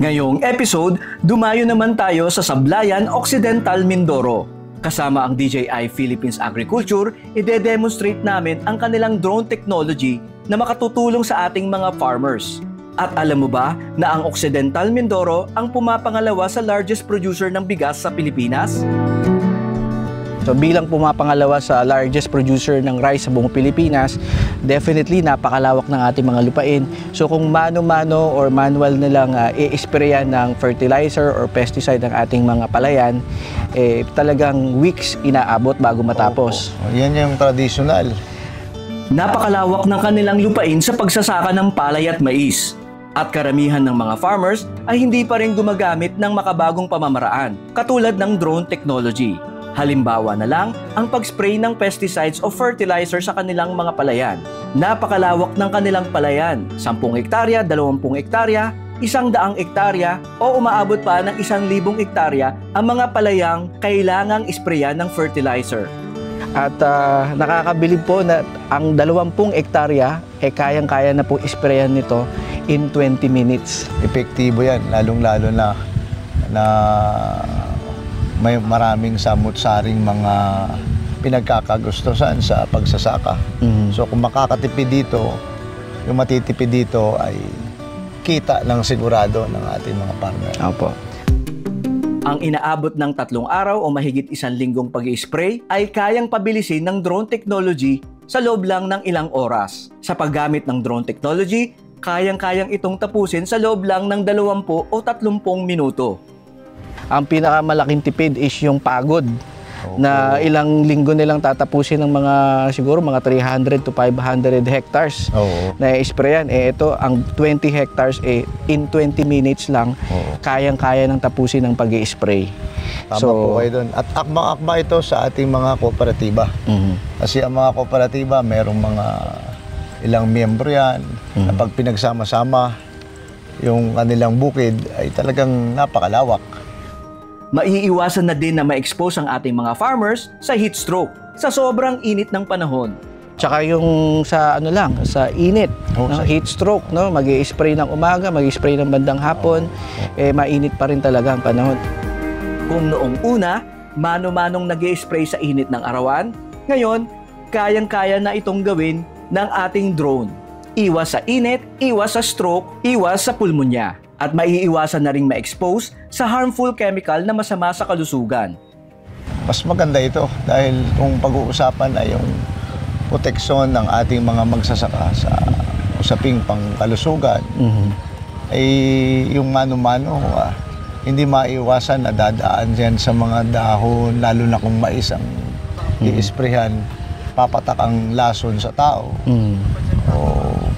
Ngayong episode, dumayo naman tayo sa Sablayan, Occidental, Mindoro. Kasama ang DJI Philippines Agriculture, ide-demonstrate namin ang kanilang drone technology na makatutulong sa ating mga farmers. At alam mo ba na ang Occidental Mindoro ang pumapangalawa sa largest producer ng bigas sa Pilipinas? So bilang pumapangalawa sa largest producer ng rice sa buong Pilipinas, definitely napakalawak ng ating mga lupain. So kung mano-mano or manual na lang i-sprayan ng fertilizer or pesticide ng ating mga palayan, talagang weeks inaabot bago matapos. Yan yung traditional. Napakalawak ng kanilang lupain sa pagsasaka ng palay at mais. At karamihan ng mga farmers ay hindi pa rin gumagamit ng makabagong pamamaraan, katulad ng drone technology. Halimbawa na lang ang pag-spray ng pesticides o fertilizer sa kanilang mga palayan. Napakalawak ng kanilang palayan, 10 hektarya, 20 hektarya, 100 hektarya o umaabot pa ng 1,000 hektarya ang mga palayang kailangang isprayan ng fertilizer. At nakakabilib po na ang 20 hektarya kayang-kaya na po isprayan nito in 20 minutes. Epektibo yan, lalong-lalo na may maraming samut-saring mga pinagkakagustuhan sa pagsasaka. So kung makakatipid dito, yung matitipid dito ay kita ng sigurado ng ating mga farmer. Opo. Ang inaabot ng 3 araw o mahigit 1 linggong pag-i-spray ay kayang pabilisin ng drone technology sa loob lang ng ilang oras. Sa paggamit ng drone technology, kayang-kayang itong tapusin sa loob lang ng 20 o 30 minuto. Ang pinakamalaking tipid is yung pagod. Na ilang linggo nilang tatapusin ng siguro mga 300 to 500 hectares na i-sprayan. Ito, ang 20 hectares in 20 minutes lang, kayang-kaya ng tapusin ng pag-i-spray. Tama po kayo doon. At akma-akma ito sa ating mga kooperatiba. Kasi ang mga kooperatiba, merong mga ilang miyembro yan, na pag pinagsama-sama, yung kanilang bukid ay talagang napakalawak. Maiiwasan na din na ma-expose ang ating mga farmers sa heat stroke sa sobrang init ng panahon. Tsaka yung sa sa init, heat stroke, no? Mag-i-spray ng umaga, mag-i-spray ng bandang hapon, mainit pa rin talaga ang panahon. Kung noong una, mano-manong nag-i-spray sa init ng arawan, ngayon, kayang-kaya na itong gawin ng ating drone. Iwas sa init, iwas sa stroke, iwas sa pulmonya. At maiiwasan na ring ma-expose sa harmful chemical na masama sa kalusugan. Mas maganda ito dahil kung pag-uusapan ay yung proteksyon ng ating mga magsasaka sa usaping pangkalusugan, ay yung mano-mano, hindi maiiwasan na dadaan dyan sa mga dahon, lalo na kung mais ang i-sprayhan, papatak ang lason sa tao.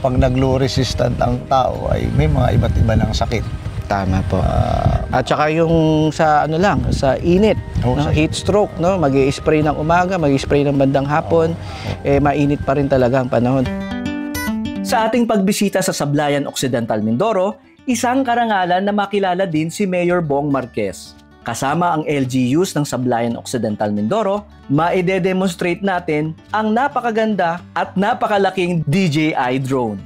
Pag nag-low resistant ang tao ay may mga iba't iba ng sakit. Tama po. At saka yung sa sa init, heat stroke, no? Mag-i-spray ng umaga, mag-i-spray ng bandang hapon, mainit pa rin talaga ang panahon. Sa ating pagbisita sa Sablayan, Occidental, Mindoro, isang karangalan na makilala din si Mayor Bong Marquez. Kasama ang LGUs ng Sablayan, Occidental, Mindoro, maide-demonstrate natin ang napakaganda at napakalaking DJI drone.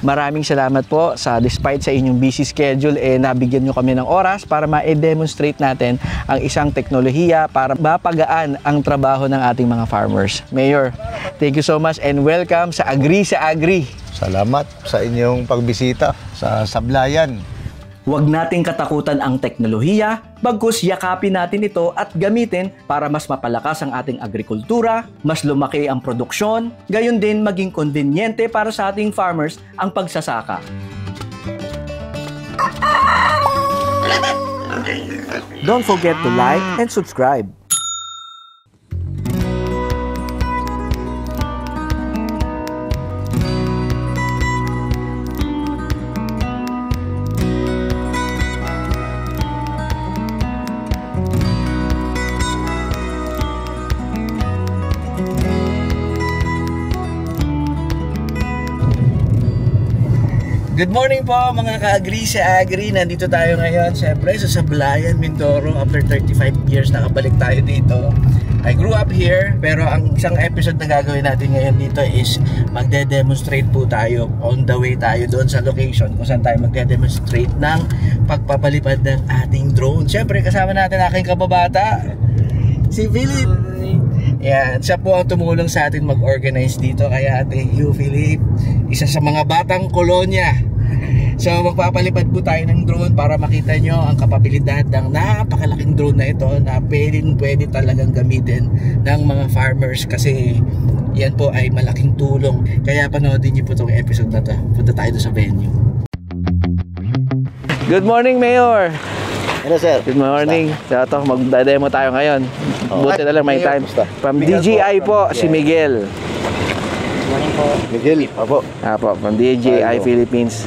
Maraming salamat po despite sa inyong busy schedule, nabigyan nyo kami ng oras para ma-demonstrate natin ang isang teknolohiya para mapagaan ang trabaho ng ating mga farmers. Mayor, thank you so much and welcome sa Agri sa Agri. Salamat sa inyong pagbisita sa Sablayan. Huwag nating katakutan ang teknolohiya, bagkus yakapin natin ito at gamitin para mas mapalakas ang ating agrikultura, mas lumaki ang produksyon, gayon din maging konbinyente para sa ating farmers ang pagsasaka. Don't forget to like and subscribe. Good morning po mga ka-agri sa Agri. Nandito tayo ngayon siyempre sa Sablayan, Mindoro. After 35 years nakabalik tayo dito. I grew up here, pero ang isang episode na gagawin natin ngayon dito is magde-demonstrate po tayo. On the way tayo doon sa location kung saan tayo magde-demonstrate ng pagpapalipad ng ating drone. Siyempre, kasama natin aking kababata, si Philip. Yan, siya po ang tumulong sa atin mag-organize dito. Kaya thank you, Philip. Isa sa mga batang kolonya. So magpapalipad po tayo ng drone para makita nyo ang kapabilidad ng napakalaking drone na ito na pwede talagang gamitin ng mga farmers, kasi yan po ay malaking tulong. Kaya panoodin nyo po itong episode na to. Punta tayo sa venue. Good morning, Mayor! Hello, sir. Good morning. So ito, magdademo tayo ngayon. Buti na lang may time. From DJI po, si Miguel. Good morning po. Miguel, apo. Apo, from DJI Philippines.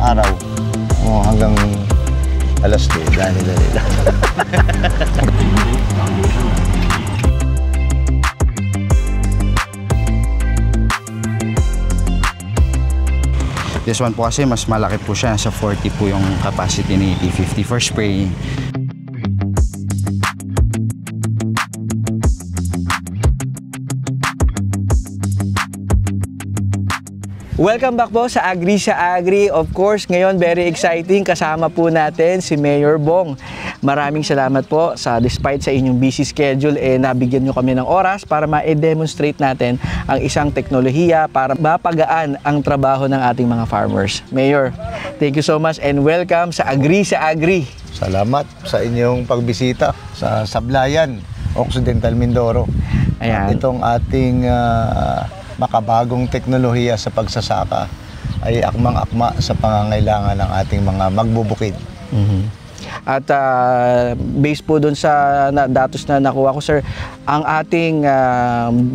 Araw hanggang alas 2, dali. This one po kasi mas malaki po siya, sa 40 po yung capacity ni T50 for spraying. Welcome back po sa Agri sa Agri. Of course, ngayon very exciting. Kasama po natin si Mayor Bong. Maraming salamat po despite sa inyong busy schedule, nabigyan nyo kami ng oras para ma-demonstrate natin ang isang teknolohiya para mapagaan ang trabaho ng ating mga farmers. Mayor, thank you so much and welcome sa Agri sa Agri. Salamat sa inyong pagbisita sa Sablayan, Occidental Mindoro. Ayan. Itong ating makabagong teknolohiya sa pagsasaka ay akmang-akma sa pangangailangan ng ating mga magbubukid. At based po doon sa datos na nakuha ko, sir, ang ating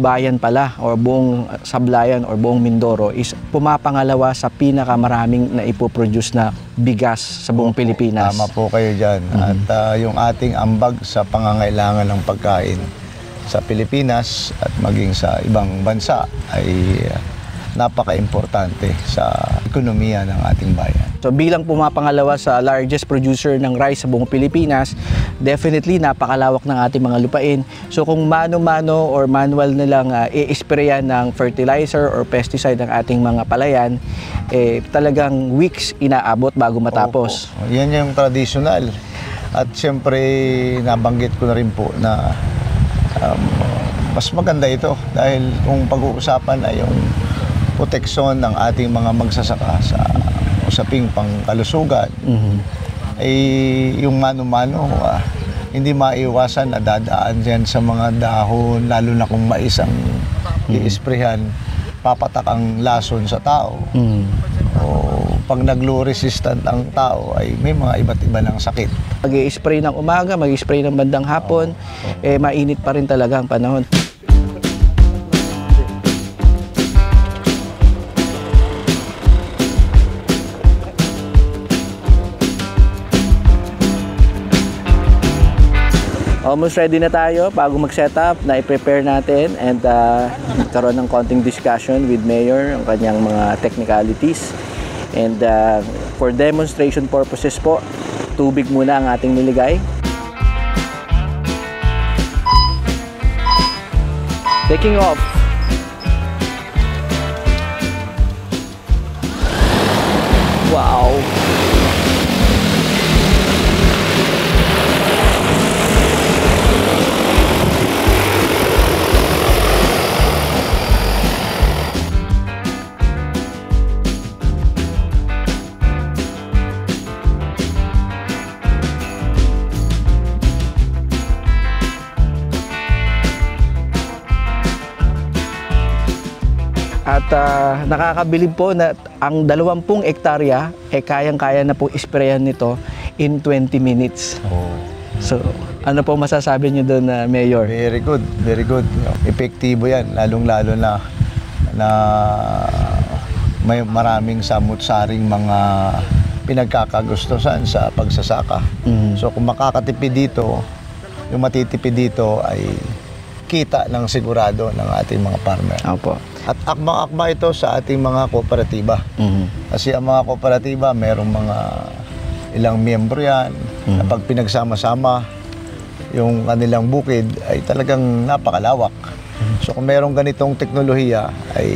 bayan pala or buong Sablayan or buong Mindoro is pumapangalawa sa pinakamaraming na ipoproduce na bigas sa buong Pilipinas. Tama po kayo dyan. At yung ating ambag sa pangangailangan ng pagkain sa Pilipinas at maging sa ibang bansa ay napaka-importante sa ekonomiya ng ating bayan. So bilang pumapangalawa sa largest producer ng rice sa buong Pilipinas, definitely napakalawak ng ating mga lupain. So kung mano-mano or manual na lang i-sprayan ng fertilizer or pesticide ng ating mga palayan, talagang weeks inaabot bago matapos. Opo. Yan yung traditional. At siyempre nabanggit ko na rin po na mas maganda ito dahil kung pag-uusapan ay yung proteksyon ng ating mga magsasaka sa usaping pangkalusugan, ay yung mano-mano hindi maiwasan na dadaan dyan sa mga dahon, lalo na kung mais ang i-sprayhan, papatak ang lason sa tao. O pag nag-low resistant ang tao ay may mga iba't iba ng sakit. Mag-i-spray ng umaga, mag-i-spray ng bandang hapon, mainit pa rin talaga ang panahon. Almost ready na tayo bago mag-setup, na i-prepare natin and karoon ng konting discussion with Mayor ang kanyang mga technicalities. And for demonstration purposes po, tubig muna ang ating niligay. Taking off. Wow! At nakakabilib po na ang 20 hektarya kayang-kaya na po isprayan nito in 20 minutes. So, ano po masasabi niyo doon, Mayor? Very good, very good. Epektibo yan, lalong-lalo na may maraming samut-saring mga pinagkakagustuhan sa pagsasaka. So kung makakatipid dito, yung matitipid dito ay kita ng sigurado ng ating mga farmer. Opo. At akma-akma ito sa ating mga kooperatiba. Kasi ang mga kooperatiba, merong mga ilang miyembro yan, na pag pinagsama-sama, yung kanilang bukid ay talagang napakalawak. So kung merong ganitong teknolohiya, ay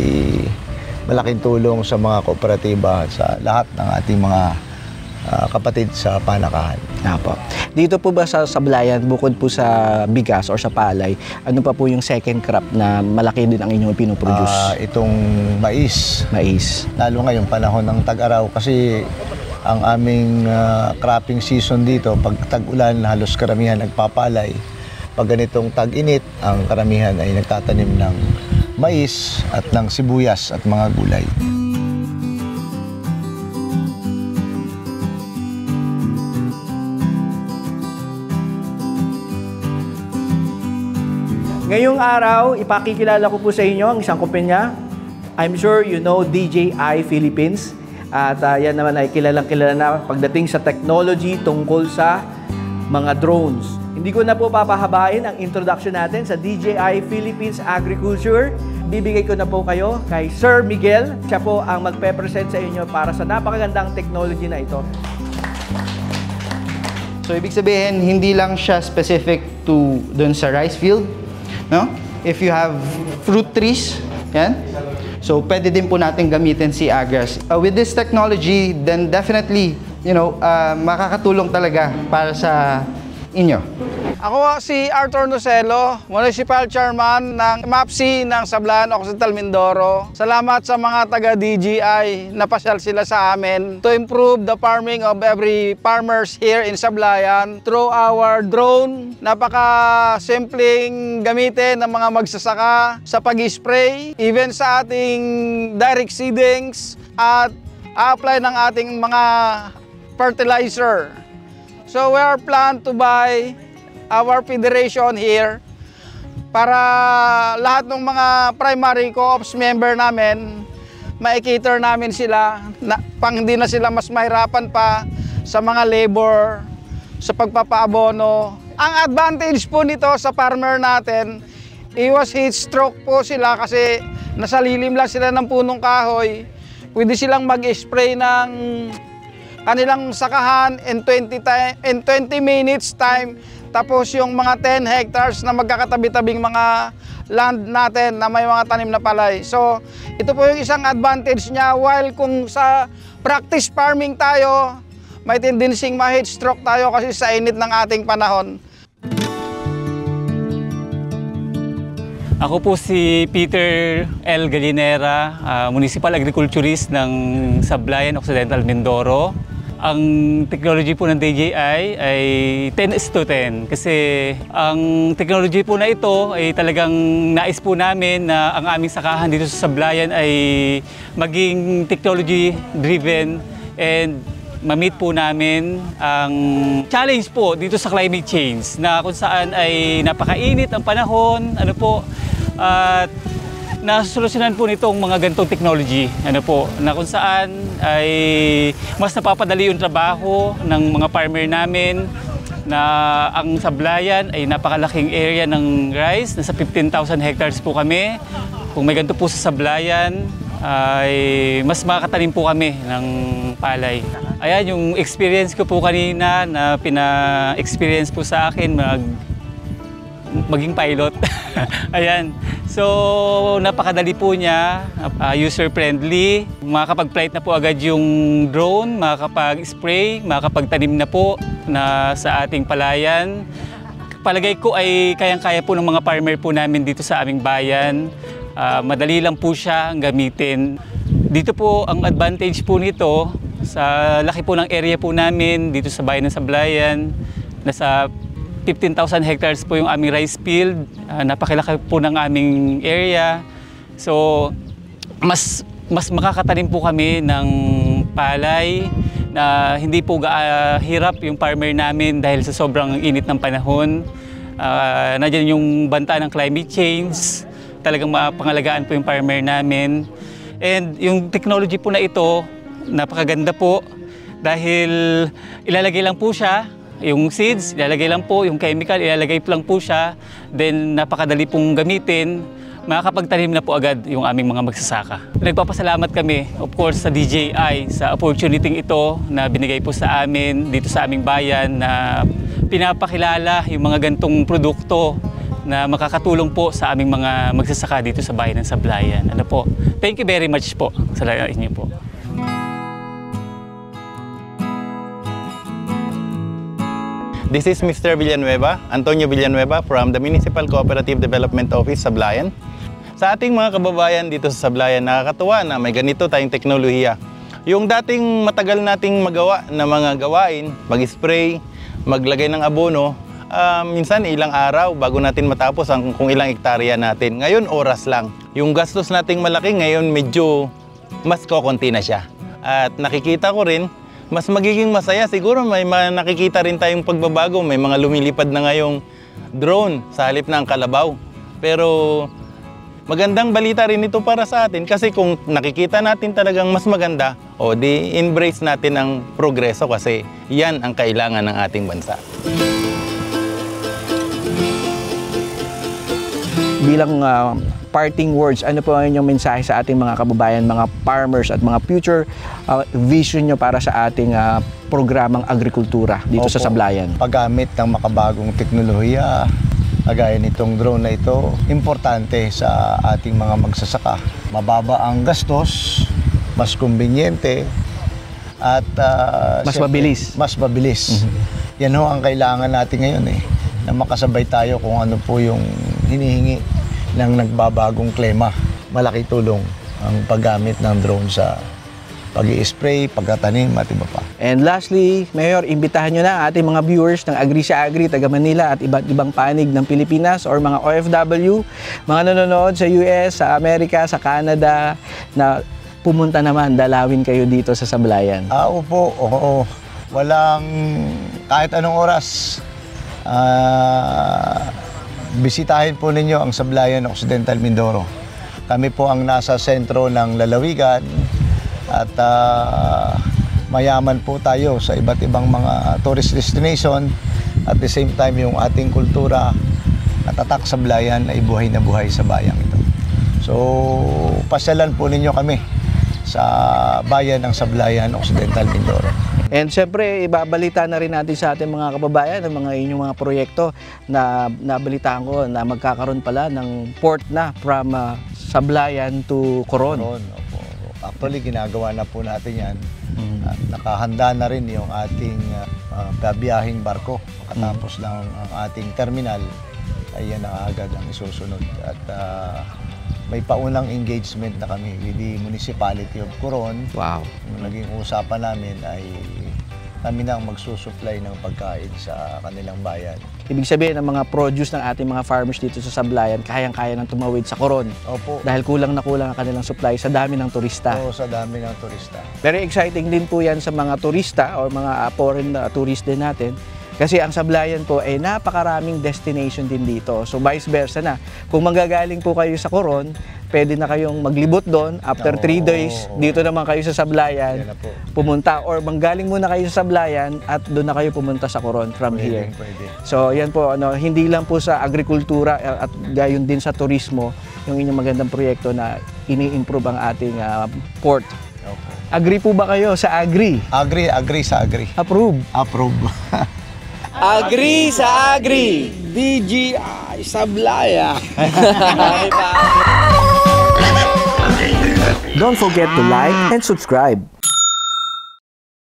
malaking tulong sa mga kooperatiba at sa lahat ng ating mga kapatid sa panakahan. Apo. Dito po ba sa Sablayan, bukod po sa bigas or sa palay, ano pa po yung second crop na malaki din ang inyong pinoproduce? Itong mais. Mais. Lalo ngayong panahon ng tag-araw kasi ang aming cropping season dito, pag tag-ulan, halos karamihan nagpapalay. Pag ganitong tag-init, ang karamihan ay nagtatanim ng mais at ng sibuyas at mga gulay. Ngayong araw, ipakikilala ko po sa inyo ang isang kumpanya. I'm sure you know DJI Philippines. At yan naman ay kilalang-kilala na pagdating sa technology tungkol sa mga drones. Hindi ko na po papahabain ang introduction natin sa DJI Philippines Agriculture. Bibigay ko na po kayo kay Sir Miguel. Siya po ang magpe-present sa inyo para sa napakagandang technology na ito. So, ibig sabihin, hindi lang siya specific to dun sa rice field. No? If you have fruit trees, yan. So, pwede din po natin gamitin si Agras. With this technology, then definitely, makakatulong talaga para sa inyo. Ako si Arthur Nocelo, Municipal Chairman ng MAPC ng Sablayan Occidental Mindoro. Salamat sa mga taga-DJI na pasyal sila sa amin to improve the farming of every farmers here in Sablayan through our drone. Napaka-simpleng gamitin ng mga magsasaka sa pag-spray, even sa ating direct seedings at apply ng ating mga fertilizer. So we are planned to buy our federation here para lahat ng mga primary co-ops member namin, ma-cater namin sila pang hindi na sila mas mahirapan pa sa mga labor, sa pagpapaabono. Ang advantage po nito sa farmer natin, iwas heat stroke po sila kasi nasa lilim lang sila ng punong kahoy. Pwede silang mag-spray ng kanilang sakahan in 20 minutes time. Tapos yung mga 10 hectares na magkakatabi-tabing mga land natin na may mga tanim na palay. So, ito po yung isang advantage niya. While kung sa practice farming tayo, may tendencing ma-heat stroke tayo kasi sa init ng ating panahon. Ako po si Peter L. Galinera, Municipal Agriculturist ng Sablayan Occidental Mindoro. Ang technology po ng DJI ay 10:10 kasi ang technology po na ito ay talagang nais po namin na ang aming sakahan dito sa Sablayan ay maging technology driven and ma-meet po namin ang challenge po dito sa climate change na kung saan ay napakainit ang panahon, at nasolusyonan po nitong mga ganitong technology, na kung saan ay mas napapadali yung trabaho ng mga farmer namin, na ang Sablayan ay napakalaking area ng rice, nasa 15,000 hectares po kami. Kung may ganito po sa Sablayan, ay mas makakatanim po kami ng palay. Ayan, yung experience ko po kanina na pina-experience po sa akin maging pilot. Ayan. So, napakadali po niya, user-friendly. Makakapag-flight na po agad yung drone, makakapag-spray, makakapagtanim na po na sa ating palayan. Palagay ko ay kayang-kaya po ng mga farmer po namin dito sa aming bayan. Madali lang po siya ang gamitin. Dito po ang advantage po nito, sa laki po ng area po namin dito sa bayan ng Sablayan, nasa 15,000 hectares po yung aming rice field. Napakilaki po ng aming area. So, mas makakatanim po kami ng palay na hindi po hirap yung farmer namin dahil sa sobrang init ng panahon. Nandiyan yung banta ng climate change. Talagang mapangalagaan po yung farmer namin. And yung technology po na ito, napakaganda po dahil ilalagay lang po siya Yung seeds, ilalagay lang po, yung chemical, ilalagay lang po siya. Then napakadali pong gamitin. Makakapagtanim na po agad yung aming mga magsasaka. Nagpapasalamat kami, of course, sa DJI sa opportunity ito na binigay po sa amin dito sa aming bayan na pinapakilala yung mga gantong produkto na makakatulong po sa aming mga magsasaka dito sa bayan ng Sablayan. Ano po? Thank you very much po sa inyo po. This is Mr. Villanueva, Antonio Villanueva from the Municipal Cooperative Development Office, Sablayan. Sa ating mga kababayan dito sa Sablayan, nakakatuwa na may ganito tayong teknolohiya. Yung dating matagal nating magawa na mga gawain, mag-spray, maglagay ng abono, minsan ilang araw bago natin matapos kung ilang hektarya natin. Ngayon, oras lang. Yung gastos nating malaki ngayon, medyo mas kokonti na siya. At nakikita ko rin, mas magiging masaya. Siguro may nakikita rin tayong pagbabago. May mga lumilipad na ngayong drone sa halip ng kalabaw. Pero magandang balita rin ito para sa atin kasi kung nakikita natin talagang mas maganda, o di embrace natin ang progreso kasi yan ang kailangan ng ating bansa. Bilang parting words, ano po ang inyong mensahe sa ating mga kababayan, mga farmers at mga future vision nyo para sa ating programang agrikultura dito sa Sablayan? Paggamit ng makabagong teknolohiya, kagaya nitong drone na ito, importante sa ating mga magsasaka. Mababa ang gastos, mas kumbinyente, at mas mabilis. Mas mabilis. Yan ho ang kailangan natin ngayon na makasabay tayo kung ano po yung hinihingi ng nagbabagong klima. Malaki tulong ang paggamit ng drone sa pag-i-spray, pagkatanim at iba pa. And lastly, Mayor, imbitahan nyo na ating mga viewers ng Agri sa Agri, taga Manila at iba't ibang panig ng Pilipinas or mga OFW, mga nanonood sa US, sa Amerika, sa Canada, na pumunta naman, dalawin kayo dito sa Sablayan. Opo, oo. Walang kahit anong oras. Bisitahin po ninyo ang Sablayan Occidental Mindoro. Kami po ang nasa sentro ng lalawigan at mayaman po tayo sa iba't ibang mga tourist destination. At the same time, yung ating kultura na tatak Sablayan ay buhay na buhay sa bayang ito. So, pasyalan po ninyo kami sa bayan ng Sablayan Occidental Mindoro. And syempre, ibabalita na rin natin sa ating mga kababayan ang mga inyong mga proyekto na nabalitaan ko na magkakaroon pala ng port na from Sablayan to Coron. Opo. Actually, ginagawa na po natin yan. At nakahanda na rin yung ating babiyahing barko. Makatapos lang ang ating terminal, ay yan na agad ang isusunod. At may paunang engagement na kami with the Municipality of Coron. Wow. Yung naging usapan namin ay kami na ang magsusupply ng pagkain sa kanilang bayan. Ibig sabihin, ang mga produce ng ating mga farmers dito sa Sablayan, kayang-kaya ng tumawid sa Coron. Opo. Dahil kulang na kulang ang kanilang supply sa dami ng turista. Oo, sa dami ng turista. Very exciting din po yan sa mga turista o mga foreign tourist din natin. Kasi ang Sablayan po ay napakaraming destination din dito. So vice versa na. Kung manggagaling po kayo sa Coron, pwede na kayong maglibot doon. After 3 days, dito naman kayo sa Sablayan pumunta. Or manggaling muna kayo sa Sablayan at doon na kayo pumunta sa Coron from here. Pwede. So yan po, hindi lang po sa agrikultura at gayon din sa turismo, yung inyong magandang proyekto na ini-improve ang ating port. Agree po ba kayo sa agri? Agree sa agri. Approve. Approve. Agri sa Agri, DJI Sablayan. Don't forget to like and subscribe.